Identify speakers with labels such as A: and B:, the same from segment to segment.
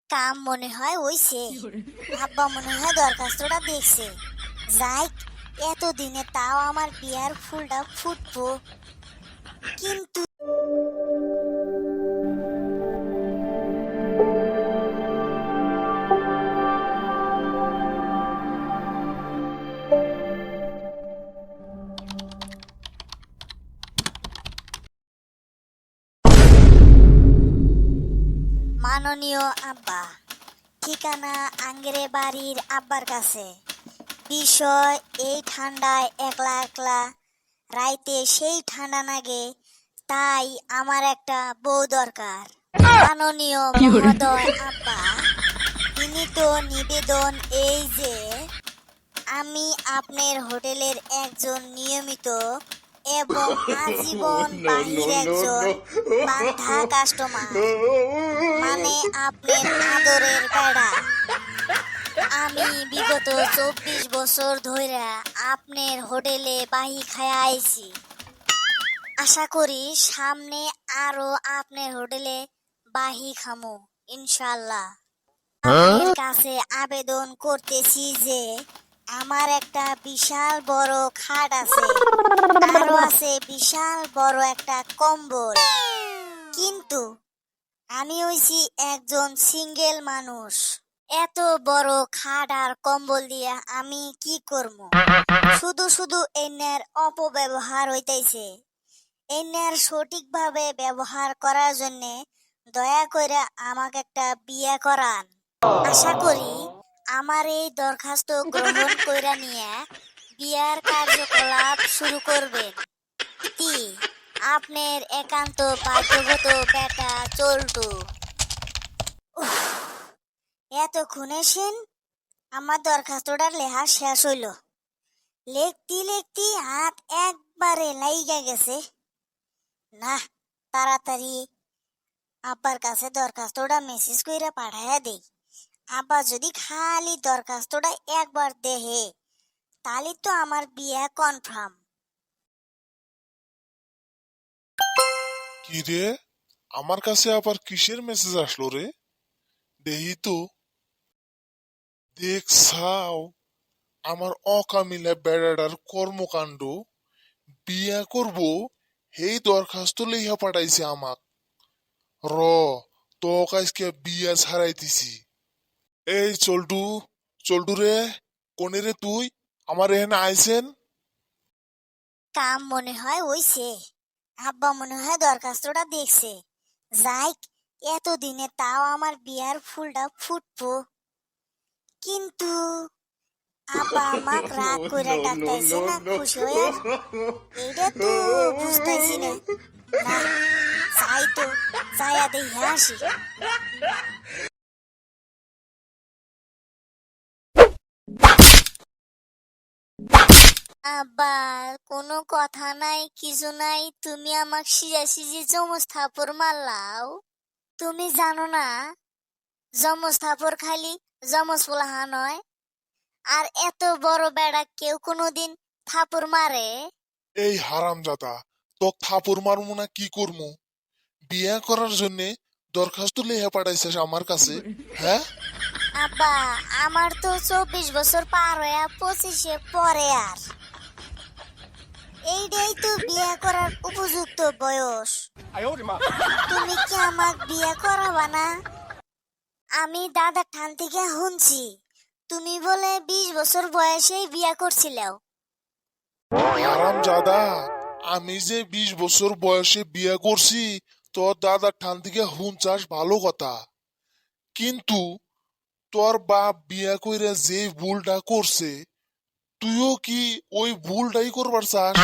A: কাম মনে হয় হইছে। আব্বা মনে হয় দরখাস্তটা দেখছে। যাই, এতদিনে তাও আমার বিয়ার ফুলটা ফুটবো। কিন্তু মাননীয় আব্বা, ঠিকানা আঙ্গেরে বাড়ির আব্বার কাছে। বিষয় এই ঠান্ডায় একলা একলা রাইতে সেই ঠান্ডা লাগে, তাই আমার একটা বউ দরকার। মাননীয় মহোদয় আব্বা, তিনি তো নিবেদন এই যে আমি আপনার হোটেলের একজন নিয়মিত এবং আজীবন বাহির একজন বান্ধা কাস্টমার, মানে আপনার আদরের বেড়া। আমি বিগত 24 বছর ধইরা আপনার হোটেলে বাহি খায়া আইছি। আশা করি সামনে আরো আপনার হোটেলে বাহি খামু ইনশাল্লাহ। আপনার কাছে আবেদন করতেছি যে আমার একটা বিশাল বড় খাট আছে, আরো আছে বিশাল বড় একটা কম্বল। কিন্তু আমি হইছি একজন সিঙ্গেল মানুষ। এত বড় খাট আর কম্বল দিয়ে আমি কি করব? শুধু শুধু এনার অপব্যবহার হইতেছে। এনার সঠিকভাবে ব্যবহার করার জন্য দয়া করে আমাকে একটা বিয়ে করান। আশা করি আমার এই দরখাস্ত গ্রহণ কইরা নিয়ে বিয়ার কার্যকলাপ শুরু করবেন। ইতি আপনার একান্ত বাধ্যগত বেটা চল্টু। এতক্ষণ এসেন আমার দরখাস্তটার লেখা শেষ হইল। লেখতি লেখতি হাত একবারে লাইগা গেছে। না, তাড়াতাড়ি আব্বার কাছে দরখাস্তটা মেসেজ কইরা পাঠাইয়া দেই। আব্বা যদি খালি দরখাস্তটা একবার দেহে, তাহলে তো আমার বিয়ে কনফার্ম।
B: কি রে, আমার কাছে আবার কিসের মেসেজ আসলো রে? দেহি তো। দেখছাও আমার অকামিলা বেড়াটার কর্মকাণ্ড। বিয়া করব হেই দরখাস্ত লেখা পাঠাইছে আমাক। র তো আজকে বিয়া ছাড়াইতেছি। এই চল্টু, চল্টু রে, কোনে রে তুই? আমার এখানে আইছেন।
A: কাম মনে হয় হইছে। আব্বা মনে হয় দরখাস্তটা দেখছে। যাই, এতদিনে তাও আমার বিয়ার ফুলটা ফুটবো। কিন্তু আব্বা আমাক রাগ কইরা ডাকতাইছে না খুশি হইয়া, এইটা তো বুঝতাইছি না। না, যাই তো, যাইয়া দেখে আসি। আব্বা, কোনো কথা নাই কিছু নাই, তুমি আমাক সিজাসিজি জমজ থাপড় মারলাও। তুমি জানো না জমজ থাপড় খালি জমজ পোলাহা নয়, আর এত বড় বেড়া কেউ কোনোদিন থাপড় মারে?
B: এই হারামজাদা, তো থাপুর মারমু না কি করমু? বিয়া করার জন্য দরখাস্ত লেখা পাঠাইছিস আমার কাছে, হ্যাঁ?
A: আব্বা, আমার তো 24 বছর পার হইয়া 25-এ পরে আর। এইটাই তো বিয়ে করার উপযুক্ত বয়স। তুমি কি আমাক বিয়ে করাবা না? আমি দাদা ঠান থেকে শুনছি তুমি বলে 20 বছর বয়সেই বিয়ে করছিলেও।
B: হারামজাদা, আমি যে 20 বছর বয়সে বিয়া করছি তোর দাদার ঠান থেকে হুঁচাস ভালো কথা, কিন্তু তোর বাপ বিয়া কইরা যে ভুলটা করছে তুইও কি ওই ভুলটাই করবার চাস?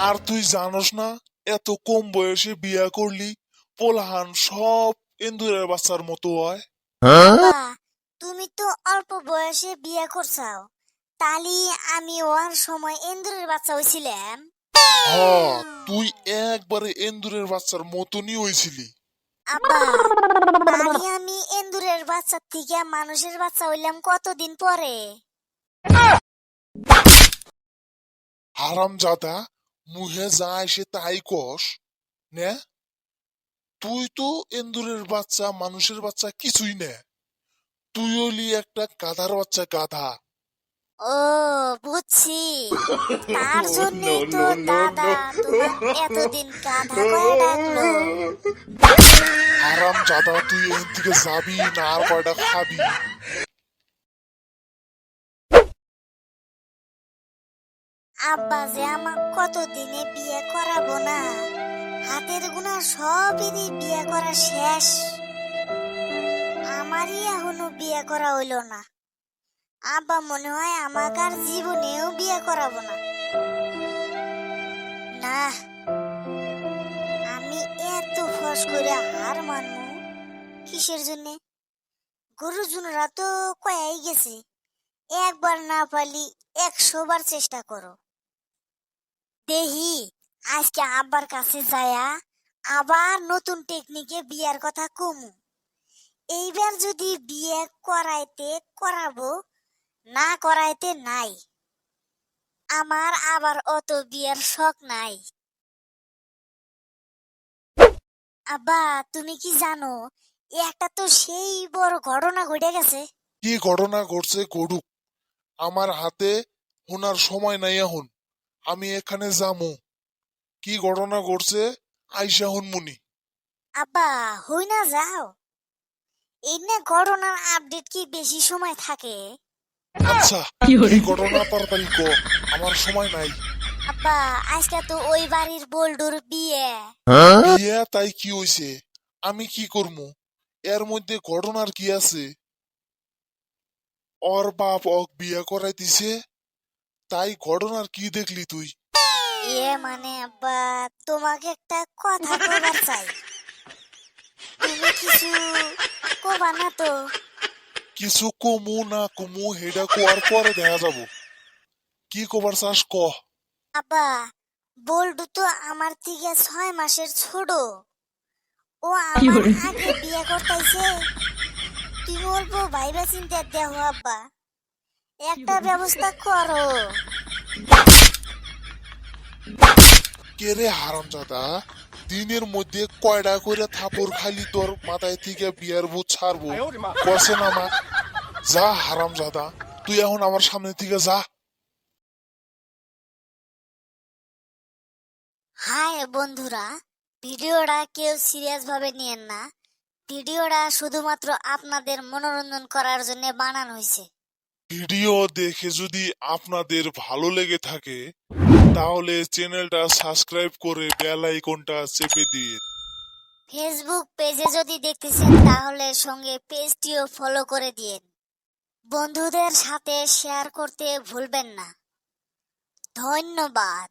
B: আর তুই জানোস না এত কম বয়সে বিয়া করলি পোলাহান সব এন্দুরের বাচ্চার মতো হয়।
A: বাবা, তুমি তো অল্প বয়সে বিয়ে করছাও, তালি আমি ওর সময় এন্দুরের বাচ্চা হইছিলাম।
B: হ, তুই একবারে এন্দুরের বাচ্চার মতনই হইছিলি।
A: আব্বা, তালি আমি এন্দুরের বাচ্চার থেকে মানুষের বাচ্চা হইলাম কতদিন পরে?
B: হারামজাদা, মুহে যা এসে তাই কস, নে? তুই তো এন্দুরের বাচ্চা মানুষের বাচ্চা কিছুই না, তুই হলি একটা গাধার বাচ্চা, গাধা।
A: ও, বুঝছি। তার জন্যই তো দাদা তোমার এতদিন গাধা কয়ে ডাকলো।
B: হারাম জাদা, তুই এখান থেকে যাবি না আর কয়টা খাবি?
A: আব্বা যে আমার কতদিনে বিয়ে করাবো না, হাতের গুণা সবই বিয়ে করা শেষ। আমারই এখনো বিয়ে করা হইল না। আব্বা মনে হয় আমাকে আর জীবনেও বিয়ে করাবো না। না, আমি এত ফস করে হার মানবো কিসের জন্যে? গুরুজনরা তো কয়াই গেছে, একবার না পারলি 100 বার চেষ্টা করো। দেহি আজকে আব্বার কাছে যায়া আবার নতুন টেকনিকে বিয়ার কথা কমু। এইবার যদি বিয়ে করাইতে করাবো, না করাইতে নাই। আমার আবার অত বিয়ের শখ নাই। আব্বা, তুমি কি জানো একটা তো সেই বড় ঘটনা ঘটে গেছে।
B: কি ঘটনা ঘটছে ঘটুক, আমার হাতে হোনার সময় নাই এখন। আমি এখানে যামু, কি ঘটনা ঘটছে আইসা হনমুনি।
A: আব্বা, হই না যাও। এই না ঘটনার আপডেট কি বেশি সময় থাকে?
B: আচ্ছা, কি ঘটনা তাড়াতাড়ি ক, আমার সময় নাই।
A: আব্বা, আজকে তো ওই বাড়ির বল্ডুর বিয়ে।
B: বিয়া তাই কি হইছে? আমি কি করমু? এর মধ্যে ঘটনার কি আছে? ওর বাপ ওক বিয়া করাইতিছে, তাই ঘটনার কি দেখলি তুই?
A: মানে আব্বা, তোমাকে একটা কথা কবার চাই। তুমি কিছু কবা না তো?
B: কিছু কমু না কমু হেডা কোয়ার পরে দেখা যাব। কি কবার চাস ক।
A: আব্বা, বল্ডু তো আমার থেকে 6 মাসের ছোট। ও আমার আগে বিয়ে করতেছে। তুমি অল্প ভাইবা চিন্তা দেখো আব্বা, একটা ব্যবস্থা করো।
B: কে রে হারামজাদা, দিনের মধ্যে কয়টা করে থাপড় খালি তোর মাথায় থেকে বিয়ার ভূত ছাড়বো? কসে না মা, যা হারামজাদা, তুই এখন আমার সামনে থেকে যা।
A: হাই বন্ধুরা, ভিডিওটা কেউ সিরিয়াস ভাবে নিয়েন না। ভিডিওটা শুধুমাত্র আপনাদের মনোরঞ্জন করার জন্য বানানো হয়েছে।
B: ভিডিও দেখে যদি আপনাদের ভালো লেগে থাকে তাহলে চ্যানেলটা সাবস্ক্রাইব করে বেল আইকনটা চেপে দিয়ে।
A: ফেসবুক পেজে যদি দেখতেছেন তাহলে সঙ্গে পেজটিও ফলো করে দিন। বন্ধুদের সাথে শেয়ার করতে ভুলবেন না। ধন্যবাদ।